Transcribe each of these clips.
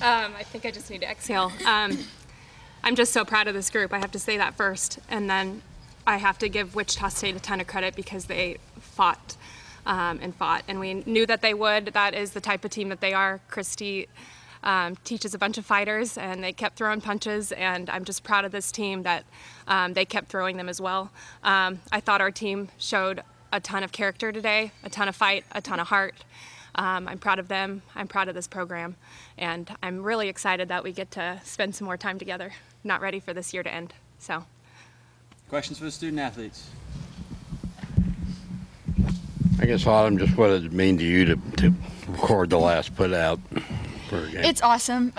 I think I just need to exhale. I'm just so proud of this group. I have to say that first. And then I have to give Wichita State a ton of credit because they fought and fought. And we knew that they would. That is the type of team that they are. Christy teaches a bunch of fighters, and they kept throwing punches. And I'm just proud of this team that they kept throwing them as well. I thought our team showed a ton of character today, a ton of fight, a ton of heart. I'm proud of them. I'm proud of this program. And I'm really excited that we get to spend some more time together. Not ready for this year to end. So, questions for the student athletes? I guess, Autumn, just what does it mean to you to record the last put out for a game? It's awesome,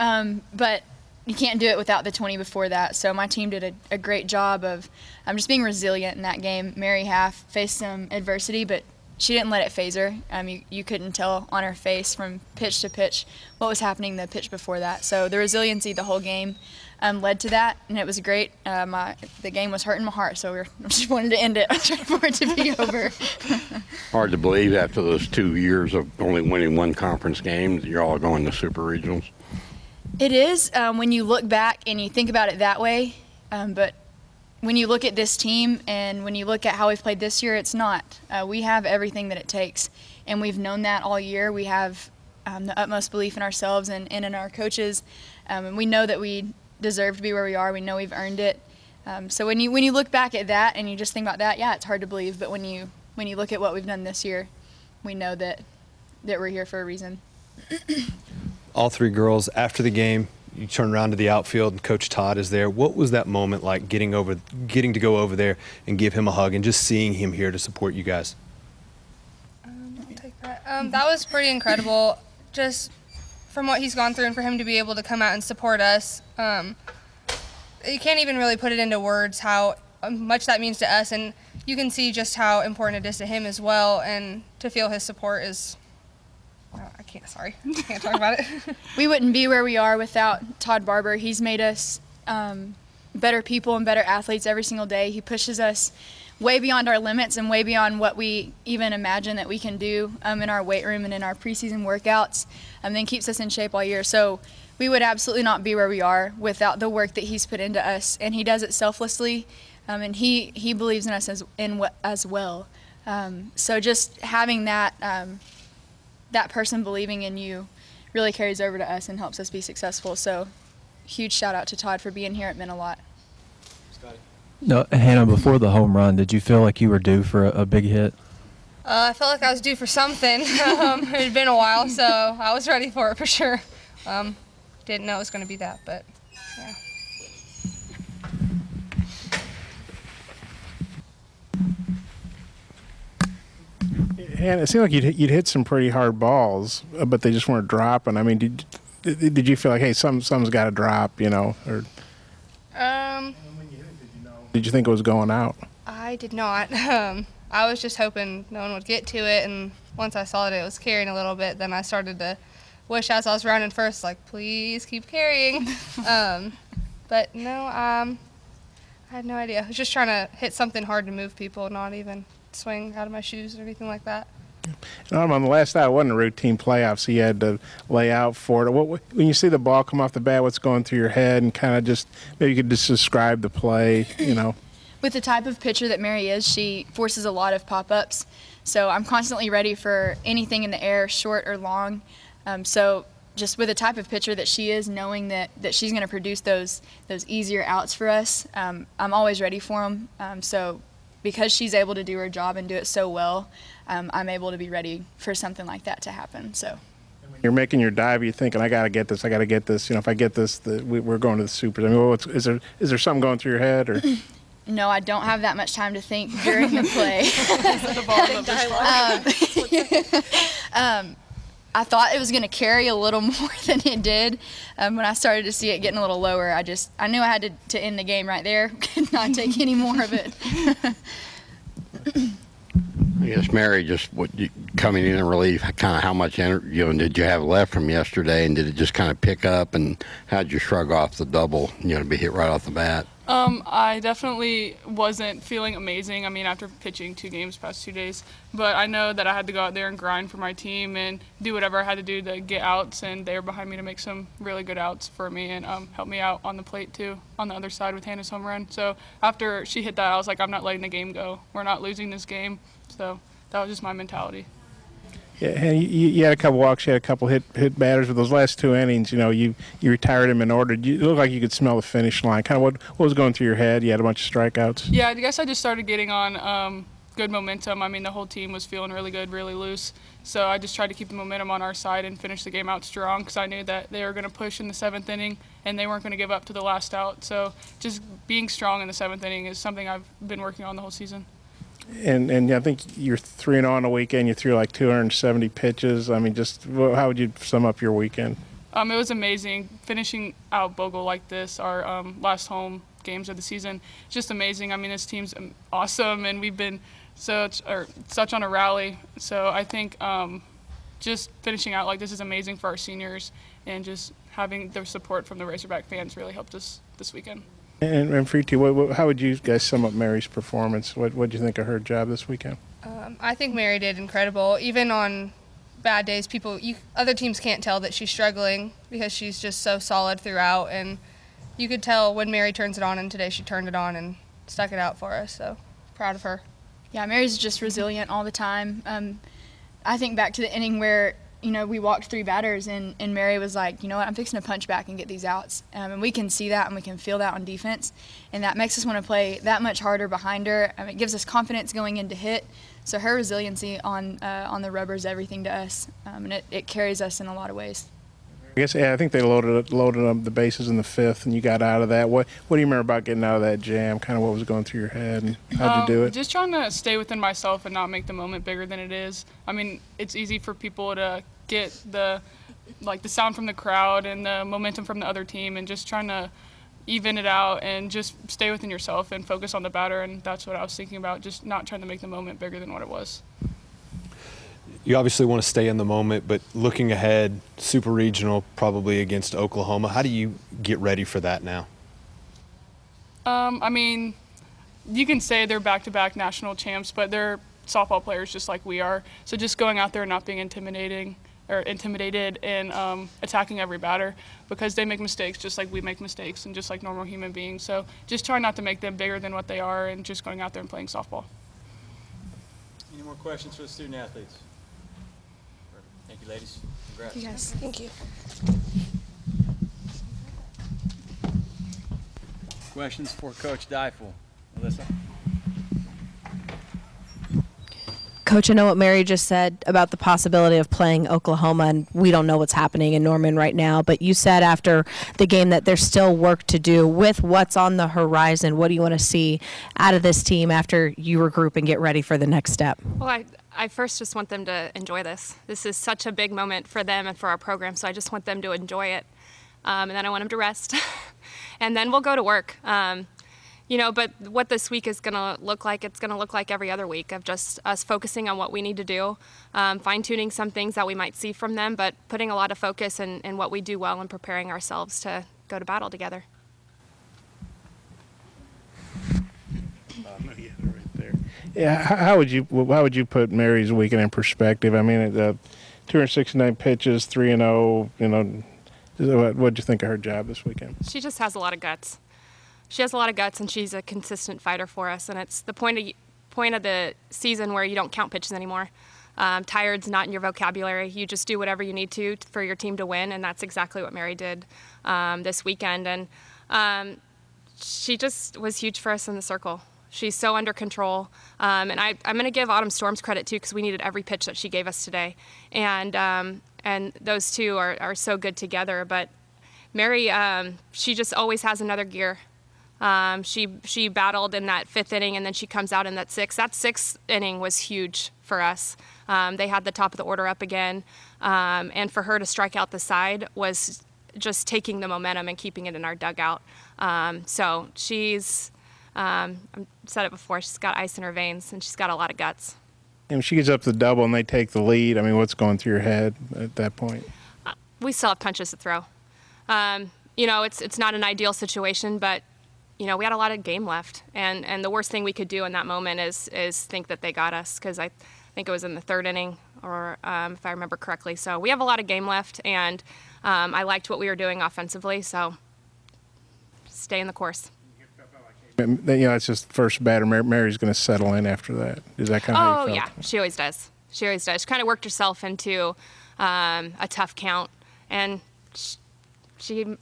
but you can't do it without the 20 before that. So my team did a great job of just being resilient in that game. Mary Half faced some adversity, but she didn't let it phase her. You couldn't tell on her face from pitch to pitch what was happening the pitch before that. So the resiliency the whole game led to that, and it was great. The game was hurting my heart, so I just wanted to end it. I was ready for it to be over. Hard to believe after those 2 years of only winning one conference game that you're all going to super regionals. It is when you look back and you think about it that way, but when you look at this team and when you look at how we've played this year, it's not. We have everything that it takes, and we've known that all year. We have the utmost belief in ourselves and in our coaches, and we know that we deserve to be where we are. We know we've earned it. So when you look back at that and you just think about that, yeah, it's hard to believe. But when you look at what we've done this year, we know that we're here for a reason. All three girls, after the game, you turn around to the outfield and Coach Todd is there. What was that moment like, getting to go over there and give him a hug and just seeing him here to support you guys? I'll take that. That was pretty incredible, just from what he's gone through, and for him to be able to come out and support us. You can't even really put it into words how much that means to us, and you can see just how important it is to him as well, and to feel his support is, I can't talk about it. We wouldn't be where we are without Todd Barber. He's made us better people and better athletes every single day. He pushes us way beyond our limits and way beyond what we even imagine that we can do in our weight room and in our preseason workouts, and then keeps us in shape all year. So we would absolutely not be where we are without the work that he's put into us, and he does it selflessly, and he believes in us as well. So just having that person believing in you really carries over to us and helps us be successful. So huge shout out to Todd for being here. It meant a lot. No, Hannah, before the home run, did you feel like you were due for a big hit? I felt like I was due for something. It had been a while, so I was ready for it for sure. Didn't know it was going to be that, but yeah. And it seemed like you'd hit some pretty hard balls, but they just weren't dropping. I mean, did you feel like, hey, something's got to drop, or? Did you think it was going out? I did not. I was just hoping no one would get to it, and once I saw that it was carrying a little bit, then I started to wish as I was rounding first, like, please keep carrying. But no, I had no idea. I was just trying to hit something hard to move people, not even swing out of my shoes or anything like that. On the last night, it wasn't a routine playoff, so you had to lay out for it. When you see the ball come off the bat, what's going through your head, and kind of just maybe you could just describe the play, With the type of pitcher that Mary is, she forces a lot of pop-ups. So I'm constantly ready for anything in the air, short or long. So just with the type of pitcher that she is, knowing that she's going to produce those easier outs for us, I'm always ready for them. So because she's able to do her job and do it so well, I'm able to be ready for something like that to happen. So when you're making your dive, you're thinking, I got to get this. If I get this, we're going to the Supers. I mean, is there something going through your head? Or? No, I don't have that much time to think during the play. I thought it was going to carry a little more than it did. When I started to see it getting a little lower, I knew I had to end the game right there. Could not take any more of it. I guess, Mary, coming in and relief, kind of how much energy did you have left from yesterday, and did it just kind of pick up, and how did you shrug off the double, to be hit right off the bat? I definitely wasn't feeling amazing. I mean, after pitching 2 games past 2 days, but I know that I had to go out there and grind for my team and do whatever I had to do to get outs, and they were behind me to make some really good outs for me and help me out on the plate too, on the other side with Hannah's home run. So after she hit that, I was like, I'm not letting the game go. We're not losing this game. So that was just my mentality. Yeah, and you had a couple walks, you had a couple hit batters, but those last 2 innings, you retired them in order. It looked like you could smell the finish line. Kind of what was going through your head? You had a bunch of strikeouts. Yeah, I guess I just started getting on good momentum. I mean, the whole team was feeling really good, really loose. So I just tried to keep the momentum on our side and finish the game out strong because I knew that they were going to push in the 7th inning and they weren't going to give up to the last out. So just being strong in the 7th inning is something I've been working on the whole season. And I think you're 3-0 on the weekend. You threw like 270 pitches. I mean, just how would you sum up your weekend? It was amazing. Finishing out Bogle like this, our last home games of the season, just amazing. I mean, this team's awesome, and we've been such on a rally. So I think just finishing out like this is amazing for our seniors, and just having the support from the Razorback fans really helped us this weekend. And for you two, how would you guys sum up Mary's performance? What did you think of her job this weekend? I think Mary did incredible. Even on bad days, other teams can't tell that she's struggling because she's just so solid throughout. And you could tell when Mary turns it on, and today she turned it on and stuck it out for us. So proud of her. Yeah, Mary's just resilient all the time. I think back to the inning where we walked 3 batters, and Mary was like, you know what, I'm fixing to punch back and get these outs. And we can see that, and we can feel that on defense. And that makes us want to play that much harder behind her. It gives us confidence going into hit. So her resiliency on the rubber is everything to us, and it carries us in a lot of ways. I guess, I think they loaded up the bases in the 5th, and you got out of that. What do you remember about getting out of that jam? Kind of what was going through your head, and how'd you do it? Just trying to stay within myself and not make the moment bigger than it is. I mean, it's easy for people to get the sound from the crowd and the momentum from the other team, and just trying to even it out and just stay within yourself and focus on the batter. And that's what I was thinking about, just not trying to make the moment bigger than what it was. You obviously want to stay in the moment, but looking ahead, Super Regional probably against Oklahoma. How do you get ready for that now? I mean, you can say they're back-to-back national champs, but they're softball players just like we are. So just going out there and not being intimidated and attacking every batter, because they make mistakes just like we make mistakes and just like normal human beings. So just try not to make them bigger than what they are, and just going out there and playing softball. Any more questions for the student athletes? Thank you, ladies. Congrats. Thank you, guys. Thank you. Questions for Coach Deifel? Alyssa? Coach, I know what Mary just said about the possibility of playing Oklahoma, and we don't know what's happening in Norman right now, but you said after the game that there's still work to do. With what's on the horizon, what do you want to see out of this team after you regroup and get ready for the next step? Well, I first just want them to enjoy this. This is such a big moment for them and for our program, so I just want them to enjoy it. And then I want them to rest. And then we'll go to work. But what this week is going to look like, it's going to look like every other week of just us focusing on what we need to do, fine-tuning some things that we might see from them, but putting a lot of focus in what we do well and preparing ourselves to go to battle together. Yeah, how would you put Mary's weekend in perspective? I mean, 269 pitches, 3-0. What'd you think of her job this weekend? She just has a lot of guts. She has a lot of guts, and she's a consistent fighter for us. And it's the point of the season where you don't count pitches anymore. Tired's not in your vocabulary. You just do whatever you need to for your team to win, and that's exactly what Mary did this weekend. And she just was huge for us in the circle. She's so under control. And I'm going to give Autumn Storms credit, too, because we needed every pitch that she gave us today. And those two are so good together. But Mary, she just always has another gear. She battled in that 5th inning, and then she comes out in that 6th. That 6th inning was huge for us. They had the top of the order up again. And for her to strike out the side was just taking the momentum and keeping it in our dugout. So she's... I've said it before, she's got ice in her veins, and she's got a lot of guts. And she gets up to the double and they take the lead. I mean, what's going through your head at that point? We still have punches to throw. It's not an ideal situation, but we had a lot of game left, and the worst thing we could do in that moment is think that they got us, because I think it was in the third inning, or if I remember correctly. So we have a lot of game left, and I liked what we were doing offensively, so stay in the course. It's just first batter. Mary's going to settle in after that. Is that kind of how you felt? Yeah, she always does. She kind of worked herself into a tough count, and she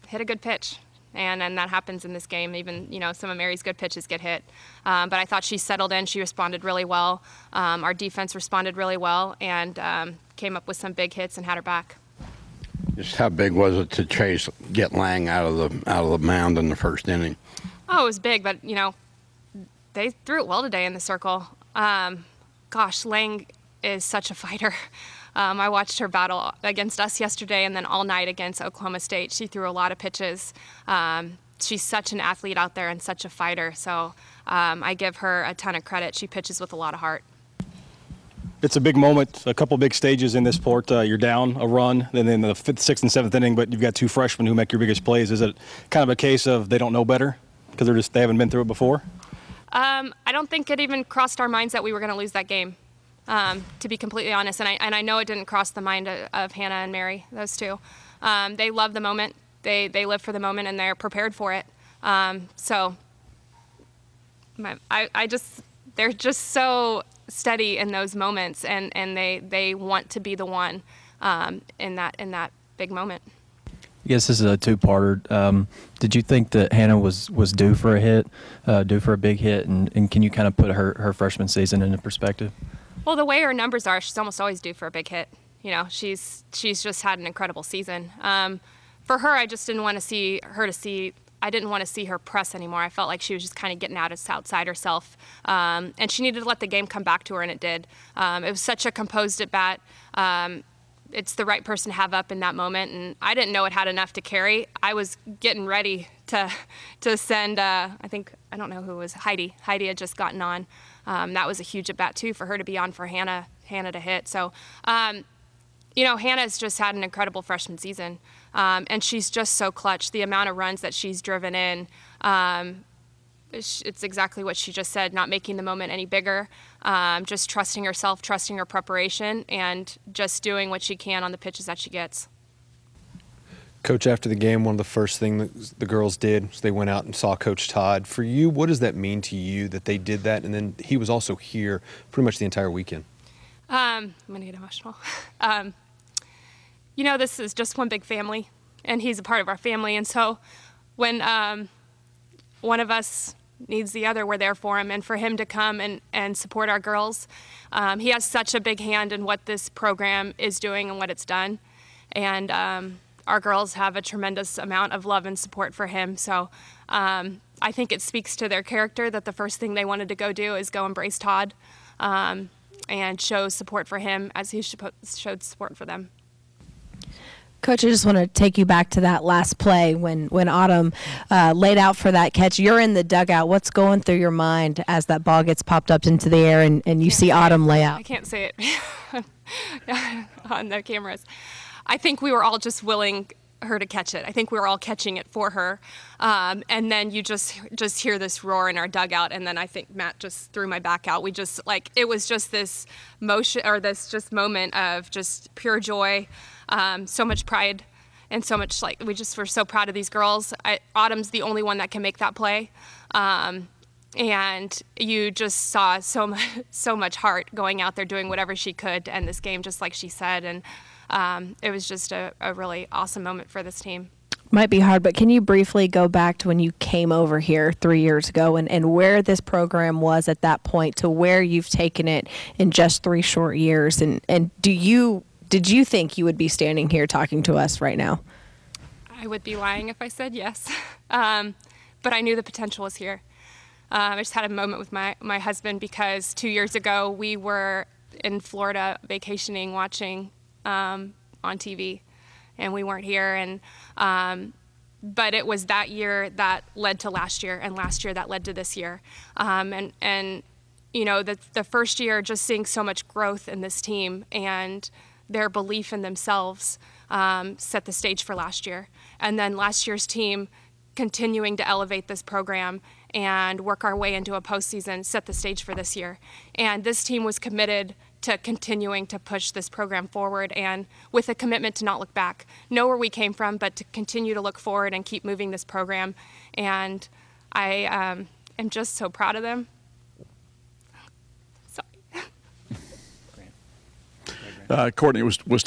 hit a good pitch. And that happens in this game. Even, some of Mary's good pitches get hit. But I thought she settled in. She responded really well. Our defense responded really well, and came up with some big hits and had her back. Just how big was it to get Lang out of the mound in the first inning? Oh, it was big, but, they threw it well today in the circle. Lang is such a fighter. I watched her battle against us yesterday and then all night against Oklahoma State. She threw a lot of pitches. She's such an athlete out there and such a fighter. So I give her a ton of credit. She pitches with a lot of heart. It's a big moment, a couple big stages in this sport. You're down a run, and then the 5th, 6th, and 7th inning, but you've got 2 freshmen who make your biggest plays. Is it kind of a case of they don't know better because they haven't been through it before? I don't think it even crossed our minds that we were going to lose that game. To be completely honest, and I know it didn't cross the mind of Hannah and Mary, those two. They love the moment. They live for the moment, and they're prepared for it. They're just so steady in those moments, and they want to be the one in that big moment. I guess this is a two-parter. Did you think that Hannah was due for a hit, due for a big hit, and can you kind of put her freshman season into perspective? Well, the way her numbers are, she's almost always due for a big hit. She's just had an incredible season. For her, I just didn't want to see her I didn't want to see her press anymore. I felt like she was just kind of getting outside herself. And she needed to let the game come back to her, and it did. It was such a composed at bat. It's the right person to have up in that moment, and I didn't know it had enough to carry. I was getting ready to send, I don't know who it was, Heidi. Heidi had just gotten on. That was a huge at bat too for her to be on for Hannah to hit. So, Hannah's just had an incredible freshman season, and she's just so clutch. The amount of runs that she's driven in, it's exactly what she just said, not making the moment any bigger, just trusting herself, trusting her preparation, and just doing what she can on the pitches that she gets. Coach, after the game, one of the first things the girls did was they went out and saw Coach Todd. For you, what does that mean to you that they did that, and then he was also here pretty much the entire weekend? I'm going to get emotional. This is just one big family, and he's a part of our family, and so when one of us needs the other, we're there for him, and for him to come and support our girls, he has such a big hand in what this program is doing and what it's done, and our girls have a tremendous amount of love and support for him. So I think it speaks to their character that the first thing they wanted to go do is go embrace Todd and show support for him as he showed support for them. Coach, I just want to take you back to that last play when Autumn laid out for that catch. You're in the dugout. What's going through your mind as that ball gets popped up into the air and you see Autumn lay out? I can't say it on the cameras. I think we were all just willing her to catch it. I think we were all catching it for her. And then you just hear this roar in our dugout, and then I think Matt just threw my back out. We just, it was just this motion, or this just moment of just pure joy, so much pride, and so much, we just were so proud of these girls. Autumn's the only one that can make that play. And you just saw so much heart going out there doing whatever she could to end this game, just like she said. And it was just a really awesome moment for this team. Might be hard, but can you briefly go back to when you came over here 3 years ago and where this program was at that point to where you've taken it in just 3 short years? And did you think you would be standing here talking to us right now? I would be lying if I said yes. But I knew the potential was here. I just had a moment with my husband because 2 years ago we were in Florida vacationing, watching on TV, and we weren't here. And but it was that year that led to last year, and last year that led to this year. And you know, the first year, just seeing so much growth in this team and their belief in themselves set the stage for last year. And then last year's team continuing to elevate this program and work our way into a postseason, set the stage for this year. And this team was committed to continuing to push this program forward, and with a commitment to not look back, know where we came from, but to continue to look forward and keep moving this program. And I am just so proud of them. Courtney was